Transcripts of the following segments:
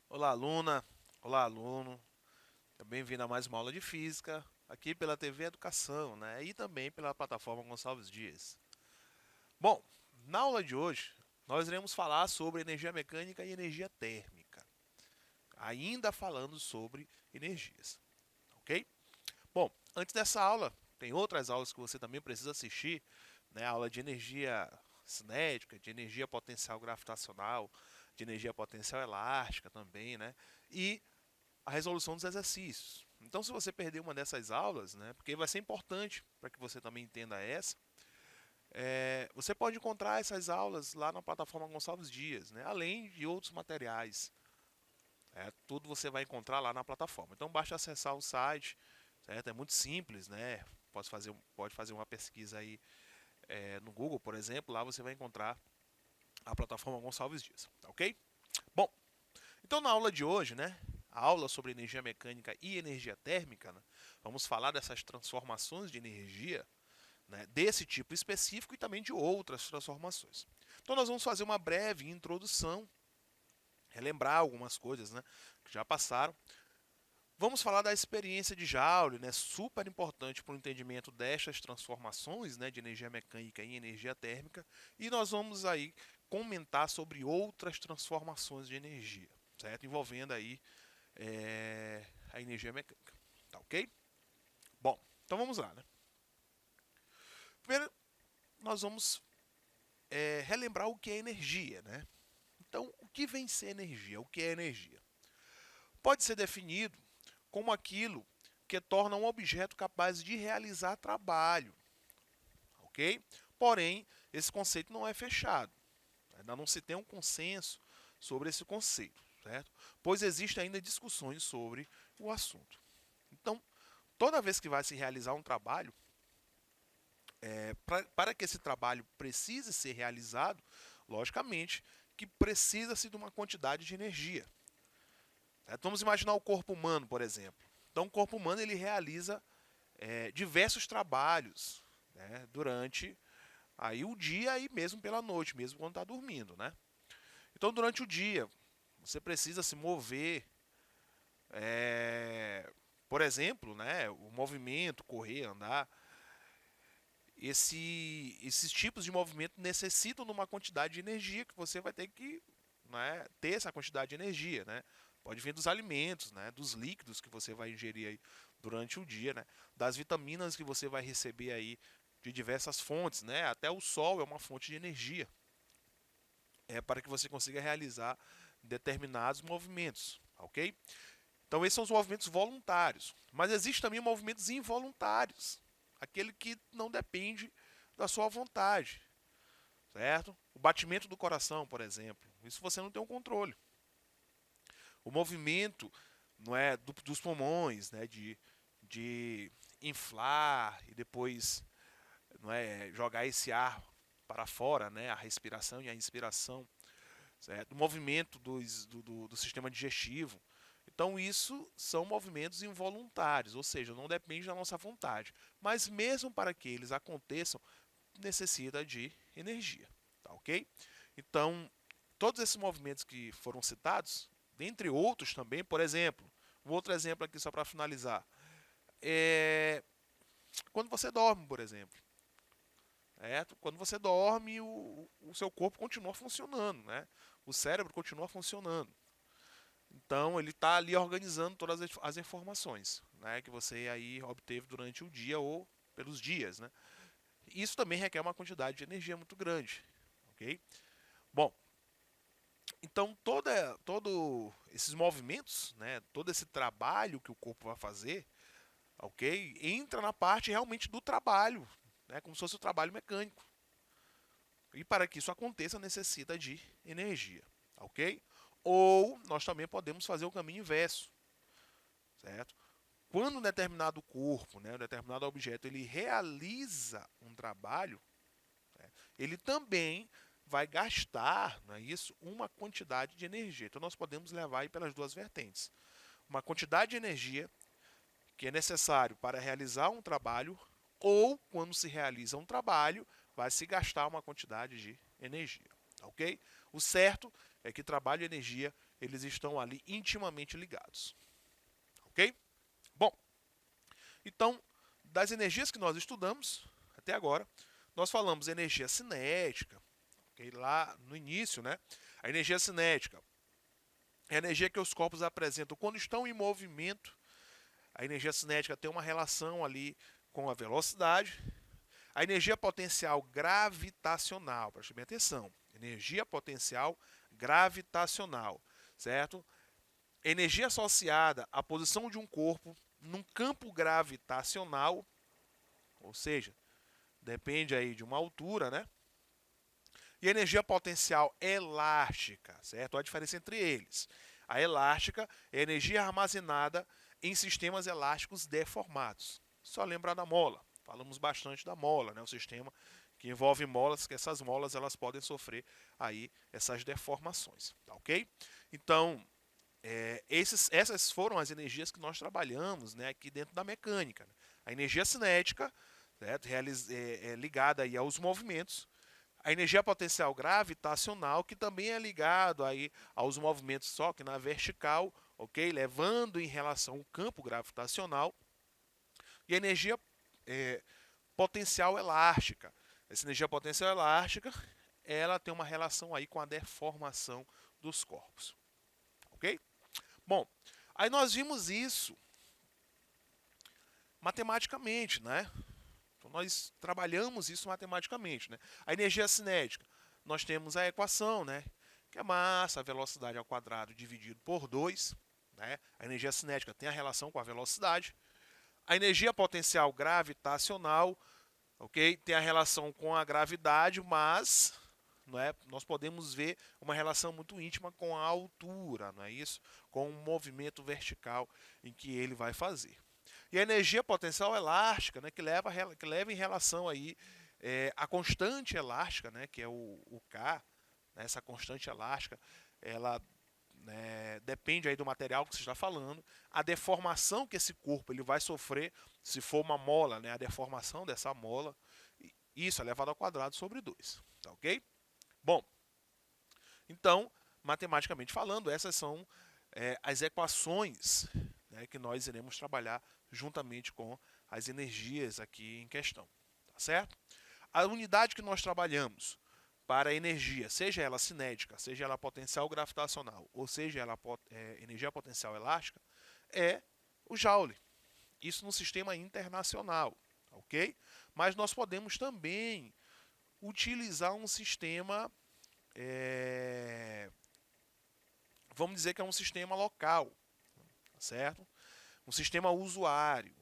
Olá, aluna. Olá, aluno. Bem-vindo a mais uma aula de física aqui pela TV Educação, né? E também pela plataforma Gonçalves Dias. Bom, na aula de hoje nós iremos falar sobre energia mecânica e energia térmica, ainda falando sobre energias, ok? Bom, antes dessa aula, tem outras aulas que você também precisa assistir, né? A aula de energia cinética, de energia potencial gravitacional, de energia potencial elástica também, né? E a resolução dos exercícios. Então, se você perder uma dessas aulas, né, porque vai ser importante para que você também entenda essa, você pode encontrar essas aulas lá na plataforma Gonçalves Dias, né, além de outros materiais. Tudo você vai encontrar lá na plataforma. Então, basta acessar o site, certo? É muito simples, né? Pode fazer uma pesquisa aí no Google, por exemplo, lá você vai encontrar a plataforma Gonçalves Dias, tá ok? Bom, então na aula de hoje, né, a aula sobre energia mecânica e energia térmica, né, vamos falar dessas transformações de energia, né, desse tipo específico e também de outras transformações. Então nós vamos fazer uma breve introdução, relembrar algumas coisas, né, que já passaram. Vamos falar da experiência de Joule, né, super importante para o entendimento destas transformações, né, de energia mecânica e energia térmica, e nós vamos aí comentar sobre outras transformações de energia, certo? Envolvendo aí a energia mecânica, tá ok? Bom, então vamos lá, né? Primeiro, nós vamos relembrar o que é energia, né? Então, o que vem ser energia? O que é energia? Pode ser definido como aquilo que torna um objeto capaz de realizar trabalho, ok? Porém, esse conceito não é fechado. Ainda não se tem um consenso sobre esse conceito, certo? Pois existem ainda discussões sobre o assunto. Então, toda vez que vai se realizar um trabalho, para que esse trabalho precise ser realizado, logicamente que precisa-se de uma quantidade de energia. Certo? Vamos imaginar o corpo humano, por exemplo. Então, o corpo humano ele realiza diversos trabalhos, né, durante aí o dia e mesmo pela noite, mesmo quando está dormindo, né? Então, durante o dia, você precisa se mover, por exemplo, né, o movimento, correr, andar. Esses tipos de movimento necessitam de uma quantidade de energia que você vai ter que, né, ter essa quantidade de energia, né? Pode vir dos alimentos, né, dos líquidos que você vai ingerir aí durante o dia, né, das vitaminas que você vai receber aí de diversas fontes, né? Até o sol é uma fonte de energia, para que você consiga realizar determinados movimentos, ok? Então esses são os movimentos voluntários, mas existem também movimentos involuntários, aquele que não depende da sua vontade, certo? O batimento do coração, por exemplo, isso você não tem um controle. O movimento, não é, dos pulmões, né, de inflar e depois, não é, jogar esse ar para fora, né, a respiração e a inspiração, certo? O movimento do sistema digestivo. Então, isso são movimentos involuntários, ou seja, não depende da nossa vontade. Mas, mesmo para que eles aconteçam, necessita de energia. Tá ok? Então, todos esses movimentos que foram citados, dentre outros também, por exemplo, um outro exemplo aqui só para finalizar, é quando você dorme, por exemplo. Quando você dorme, o seu corpo continua funcionando, né? O cérebro continua funcionando. Então ele está ali organizando todas as informações, né, que você aí obteve durante o dia ou pelos dias, né? Isso também requer uma quantidade de energia muito grande, ok? Bom, então todo esses movimentos, né, todo esse trabalho que o corpo vai fazer, ok, entra na parte realmente do trabalho, né, como se fosse o trabalho mecânico. E para que isso aconteça necessita de energia, ok? Ou nós também podemos fazer o caminho inverso, certo? Quando um determinado corpo, né, um determinado objeto, ele realiza um trabalho, né, ele também vai gastar, não é isso, uma quantidade de energia. Então nós podemos levar aí pelas duas vertentes. Uma quantidade de energia que é necessário para realizar um trabalho, ou quando se realiza um trabalho, vai se gastar uma quantidade de energia, ok? O certo é que trabalho e energia, eles estão ali intimamente ligados, ok? Bom, então, das energias que nós estudamos até agora, nós falamos energia cinética, okay? Lá no início, né? A energia cinética é a energia que os corpos apresentam quando estão em movimento. A energia cinética tem uma relação ali com a velocidade. A energia potencial gravitacional, preste bem atenção, energia potencial gravitacional, certo? Energia associada à posição de um corpo num campo gravitacional, ou seja, depende aí de uma altura, né? E a energia potencial elástica, certo? Olha a diferença entre eles. A elástica é a energia armazenada em sistemas elásticos deformados. Só lembrar da mola. Falamos bastante da mola, né? O sistema que envolve molas, que essas molas elas podem sofrer aí essas deformações, tá ok? Então, essas foram as energias que nós trabalhamos, né, aqui dentro da mecânica. Né? A energia cinética, certo? Ligada aí aos movimentos. A energia potencial gravitacional, que também é ligado aí aos movimentos, só que na vertical, ok? Levando em relação ao campo gravitacional. E a energia potencial elástica. Essa energia potencial elástica, ela tem uma relação aí com a deformação dos corpos, ok? Bom, aí nós vimos isso matematicamente, né? Então nós trabalhamos isso matematicamente, né? A energia cinética, nós temos a equação, né? Que é massa, velocidade ao quadrado dividido por 2, né? A energia cinética tem a relação com a velocidade. A energia potencial gravitacional, ok? Tem a relação com a gravidade, mas não é? Nós podemos ver uma relação muito íntima com a altura, não é isso? Com o movimento vertical em que ele vai fazer. E a energia potencial elástica, né, que leva em relação aí a constante elástica, né, que é o K, né, essa constante elástica, ela depende aí do material que você está falando, a deformação que esse corpo ele vai sofrer, se for uma mola, né, a deformação dessa mola, isso é elevado ao quadrado sobre 2, tá ok? Bom, então, matematicamente falando, essas são as equações, né, que nós iremos trabalhar juntamente com as energias aqui em questão, tá certo? A unidade que nós trabalhamos para a energia, seja ela cinética, seja ela potencial gravitacional, ou seja ela energia potencial elástica, é o Joule. Isso no sistema internacional, ok? Mas nós podemos também utilizar um sistema, vamos dizer que é um sistema local, certo? Um sistema usuário,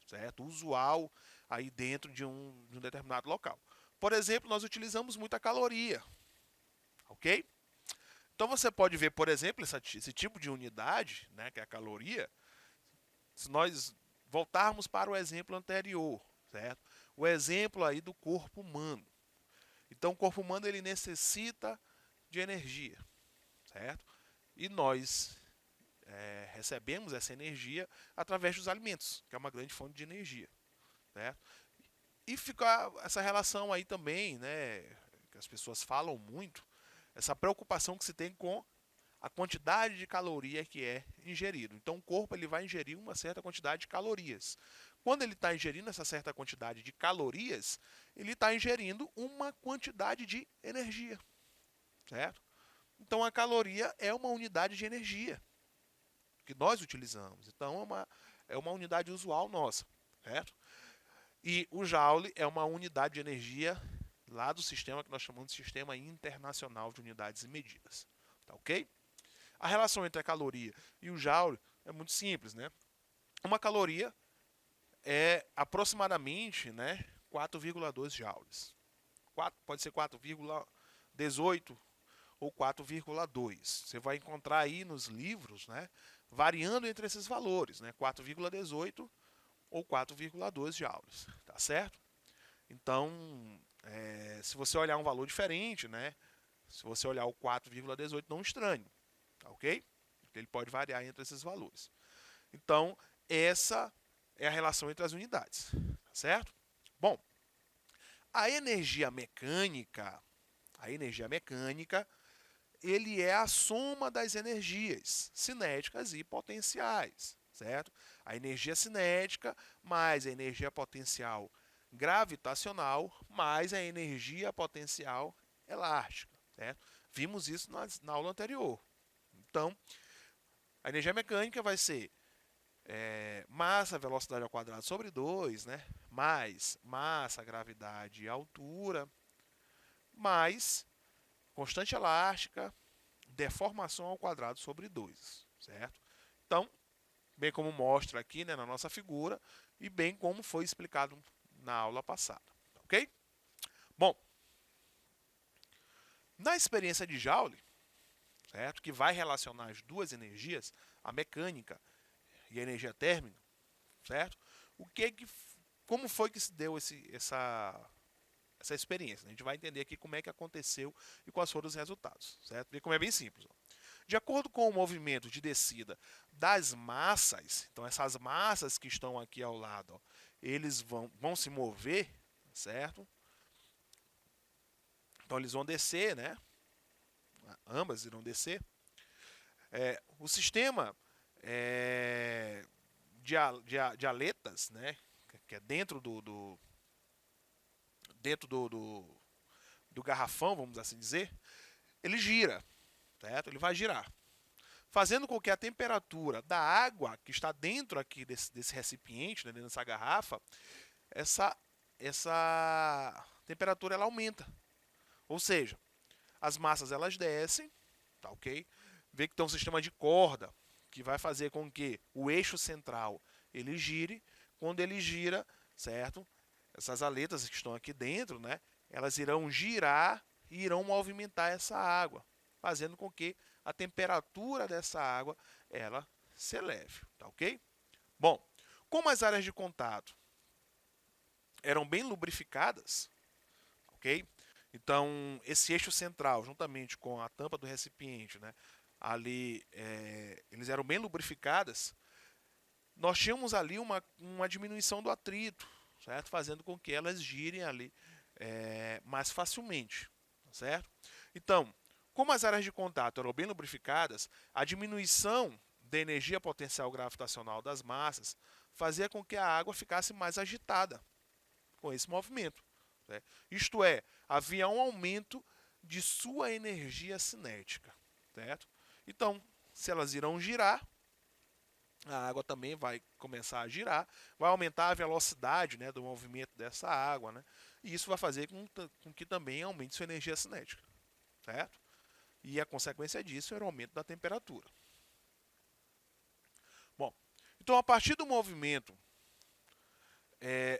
certo? Usual aí dentro de um determinado local. Por exemplo, nós utilizamos muita caloria, ok? Então você pode ver, por exemplo, esse tipo de unidade, né, que é a caloria, se nós voltarmos para o exemplo anterior, certo? O exemplo aí do corpo humano. Então o corpo humano ele necessita de energia, certo? E nós recebemos essa energia através dos alimentos, que é uma grande fonte de energia, certo? E fica essa relação aí também, né, que as pessoas falam muito, essa preocupação que se tem com a quantidade de caloria que é ingerido. Então o corpo ele vai ingerir uma certa quantidade de calorias. Quando ele está ingerindo essa certa quantidade de calorias, ele está ingerindo uma quantidade de energia, certo? Então a caloria é uma unidade de energia que nós utilizamos. Então é uma unidade usual nossa, certo? E o Joule é uma unidade de energia lá do sistema que nós chamamos de Sistema Internacional de Unidades e Medidas. Tá ok? A relação entre a caloria e o Joule é muito simples, né? Uma caloria é aproximadamente, né, 4,2 joules. Pode ser 4,18 ou 4,2. Você vai encontrar aí nos livros, né, variando entre esses valores, né, 4,18 ou 4,2 joules, tá certo? Então, se você olhar um valor diferente, né, se você olhar o 4,18, não estranhe, tá ok? Porque ele pode variar entre esses valores. Então, essa é a relação entre as unidades, certo? Bom, a energia mecânica, ele é a soma das energias cinéticas e potenciais, certo? A energia cinética mais a energia potencial gravitacional mais a energia potencial elástica, certo? Vimos isso na aula anterior. Então, a energia mecânica vai ser massa, velocidade ao quadrado sobre 2, né? Mais massa, gravidade e altura, mais constante elástica, deformação ao quadrado sobre 2, certo? Então, bem como mostra aqui, né, na nossa figura, e bem como foi explicado na aula passada, ok? Bom, na experiência de Joule, certo, que vai relacionar as duas energias, a mecânica e a energia térmica, certo? Como foi que se deu essa experiência? A gente vai entender aqui como é que aconteceu e quais foram os resultados, certo? Vê como é bem simples. Ó. De acordo com o movimento de descida das massas, então essas massas que estão aqui ao lado, ó, eles vão se mover, certo? Então eles vão descer, né? Ambas irão descer. O sistema de aletas, né? Que é dentro do garrafão, vamos assim dizer, ele gira, certo? Ele vai girar, fazendo com que a temperatura da água que está dentro aqui desse recipiente, né, dentro dessa garrafa, essa temperatura ela aumenta. Ou seja, as massas elas descem, tá ok? Vê que tem um sistema de corda que vai fazer com que o eixo central ele gire. Quando ele gira, certo? Essas aletas que estão aqui dentro, né? Elas irão girar e irão movimentar essa água, fazendo com que a temperatura dessa água ela se eleve, tá ok? Bom, como as áreas de contato eram bem lubrificadas, ok? Então, esse eixo central, juntamente com a tampa do recipiente, né, ali, eles eram bem lubrificadas, nós tínhamos ali uma diminuição do atrito, certo? Fazendo com que elas girem ali mais facilmente, certo? Então, como as áreas de contato eram bem lubrificadas, a diminuição da energia potencial gravitacional das massas fazia com que a água ficasse mais agitada com esse movimento. Né? Isto é, havia um aumento de sua energia cinética. Certo? Então, se elas irão girar, a água também vai começar a girar, vai aumentar a velocidade, né, do movimento dessa água, né? E isso vai fazer com que também aumente sua energia cinética. Certo? E a consequência disso era o aumento da temperatura. Bom, então a partir do movimento,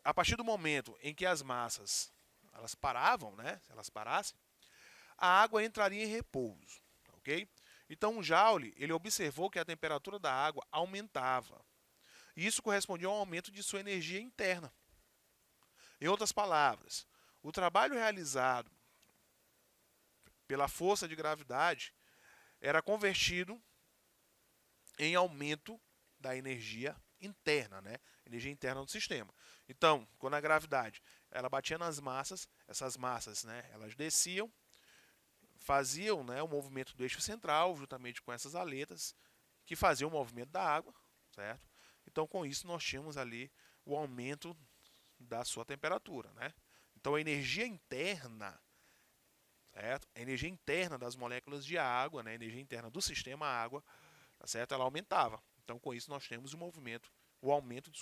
a partir do momento em que as massas elas paravam, né? Se elas parassem, a água entraria em repouso, ok? Então o Joule ele observou que a temperatura da água aumentava. E isso correspondia a um aumento de sua energia interna. Em outras palavras, o trabalho realizado pela força de gravidade era convertido em aumento da energia interna, né? Energia interna do sistema. Então, quando a gravidade ela batia nas massas, essas massas, né, elas desciam, faziam, né, o movimento do eixo central, juntamente com essas aletas, que faziam o movimento da água, certo? Então, com isso, nós tínhamos ali o aumento da sua temperatura, né? Então, a energia interna, certo? A energia interna das moléculas de água, né, a energia interna do sistema água, tá certo? Ela aumentava. Então, com isso, nós temos o aumento,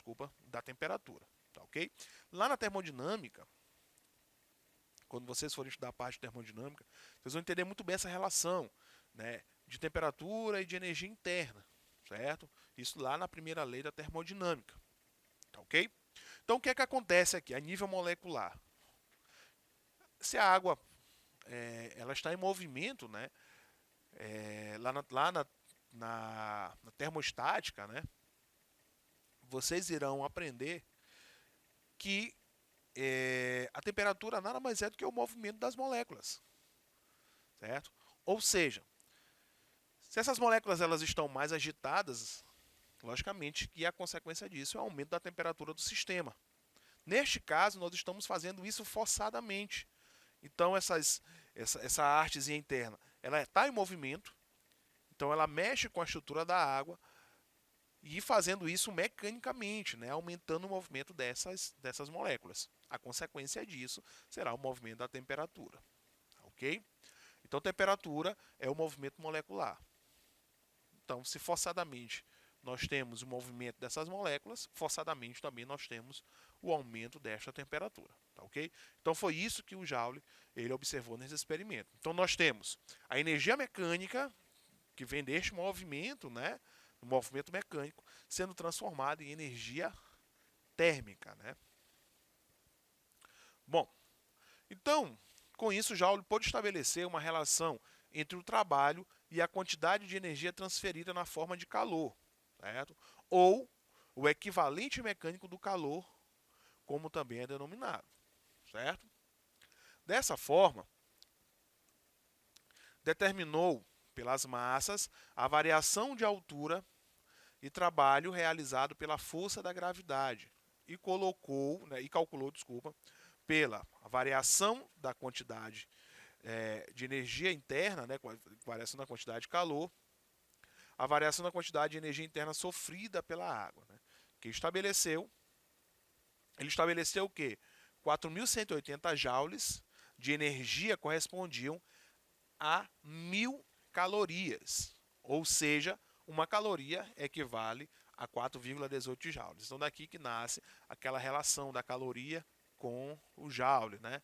da temperatura, tá ok? Lá na termodinâmica, quando vocês forem estudar a parte de termodinâmica, vocês vão entender muito bem essa relação, né, de temperatura e de energia interna, certo? Isso lá na primeira lei da termodinâmica, tá ok? Então, o que é que acontece aqui a nível molecular? Se a água ela está em movimento, né, na termostática, né, vocês irão aprender que a temperatura nada mais é do que o movimento das moléculas, certo? Ou seja, se essas moléculas elas estão mais agitadas, logicamente que a consequência disso é o aumento da temperatura do sistema. Neste caso, nós estamos fazendo isso forçadamente. Então, essa artezinha interna, ela está em movimento, então ela mexe com a estrutura da água e fazendo isso mecanicamente, né, aumentando o movimento dessas moléculas. A consequência disso será o movimento da temperatura. Ok? Então, temperatura é o movimento molecular. Então, se forçadamente nós temos o movimento dessas moléculas, forçadamente também nós temos o aumento desta temperatura. Tá, ok? Então, foi isso que o Joule ele observou nesse experimento. Então, nós temos a energia mecânica, que vem deste movimento, né, o movimento mecânico, sendo transformada em energia térmica. Né? Bom, então, com isso, Joule pôde estabelecer uma relação entre o trabalho e a quantidade de energia transferida na forma de calor, certo? Ou o equivalente mecânico do calor, como também é denominado, certo? Dessa forma, determinou pelas massas a variação de altura e trabalho realizado pela força da gravidade e calculou, pela variação da quantidade de energia interna, né, variação da quantidade de calor, a variação da quantidade de energia interna sofrida pela água, né, que ele estabeleceu o quê? 4.180 joules de energia correspondiam a 1.000 calorias, ou seja, uma caloria equivale a 4,18 joules. Então, daqui que nasce aquela relação da caloria com o joule, né?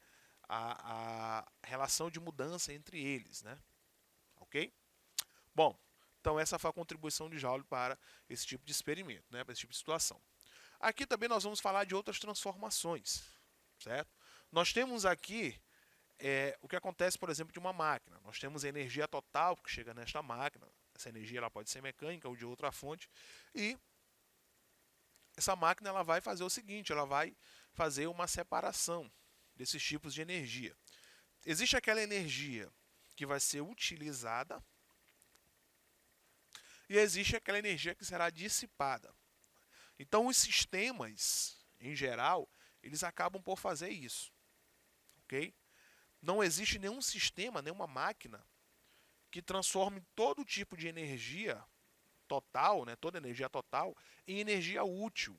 A relação de mudança entre eles, né? Ok? Bom, então essa foi a contribuição de Joule para esse tipo de experimento, né? Para esse tipo de situação. Aqui também nós vamos falar de outras transformações, certo? Nós temos aqui o que acontece, por exemplo, de uma máquina. Nós temos a energia total que chega nesta máquina. Essa energia ela pode ser mecânica ou de outra fonte. E essa máquina ela vai fazer o seguinte, ela vai fazer uma separação desses tipos de energia. Existe aquela energia que vai ser utilizada e existe aquela energia que será dissipada. Então, os sistemas, em geral, eles acabam por fazer isso. Ok? Não existe nenhum sistema, nenhuma máquina que transforme todo tipo de energia total, né, toda energia total, em energia útil.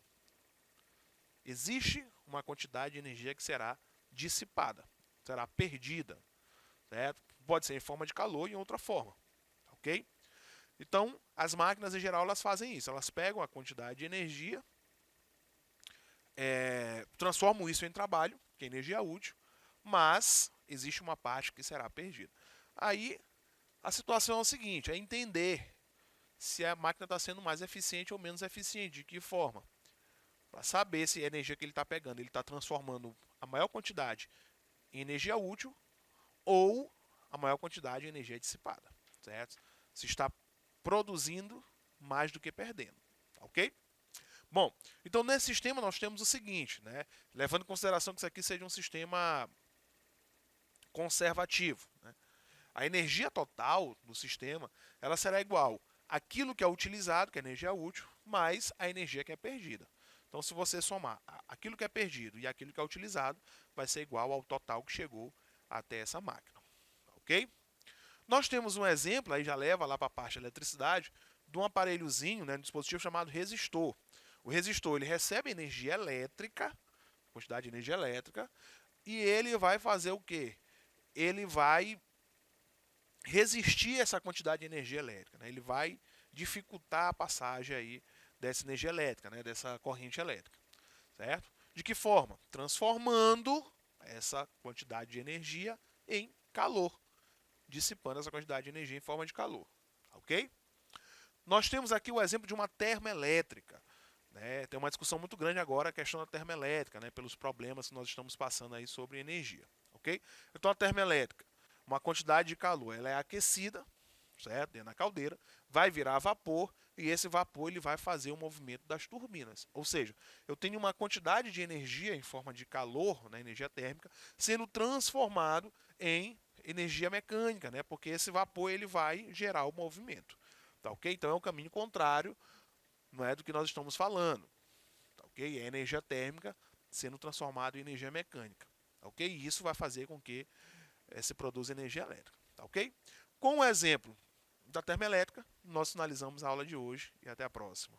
Existe uma quantidade de energia que será dissipada, será perdida. Certo? Pode ser em forma de calor ou em outra forma. Ok? Então, as máquinas em geral elas fazem isso. Elas pegam a quantidade de energia, transformam isso em trabalho, que é energia útil, mas existe uma parte que será perdida. Aí, a situação é o seguinte, é entender se a máquina está sendo mais eficiente ou menos eficiente, de que forma. Para saber se a energia que ele está pegando, ele está transformando a maior quantidade em energia útil ou a maior quantidade em energia dissipada, certo? Se está produzindo mais do que perdendo, ok? Bom, então nesse sistema nós temos o seguinte, né? Levando em consideração que isso aqui seja um sistema conservativo, né? A energia total do sistema ela será igual àquilo que é utilizado, que é energia útil, mais a energia que é perdida. Então, se você somar aquilo que é perdido e aquilo que é utilizado, vai ser igual ao total que chegou até essa máquina, ok? Nós temos um exemplo, aí já leva lá para a parte da eletricidade, de um aparelhozinho, né, um dispositivo chamado resistor. O resistor ele recebe energia elétrica, quantidade de energia elétrica, e ele vai fazer o quê? Ele vai resistir essa quantidade de energia elétrica. Né? Ele vai dificultar a passagem aí dessa energia elétrica, né? Dessa corrente elétrica. Certo? De que forma? Transformando essa quantidade de energia em calor. Dissipando essa quantidade de energia em forma de calor. Ok? Nós temos aqui o exemplo de uma termoelétrica. Né? Tem uma discussão muito grande agora a questão da termoelétrica, né? Pelos problemas que nós estamos passando aí sobre energia. Ok? Então a termoelétrica, uma quantidade de calor, ela é aquecida, certo? Dentro da caldeira, vai virar vapor e esse vapor ele vai fazer o movimento das turbinas. Ou seja, eu tenho uma quantidade de energia em forma de calor, né, energia térmica, sendo transformado em energia mecânica, né? Porque esse vapor ele vai gerar o movimento. Tá ok? Então é um caminho contrário não é do que nós estamos falando, tá ok? É energia térmica sendo transformada em energia mecânica, tá ok? E isso vai fazer com que se produza energia elétrica, tá ok? Com o exemplo da termoelétrica, nós finalizamos a aula de hoje e até a próxima.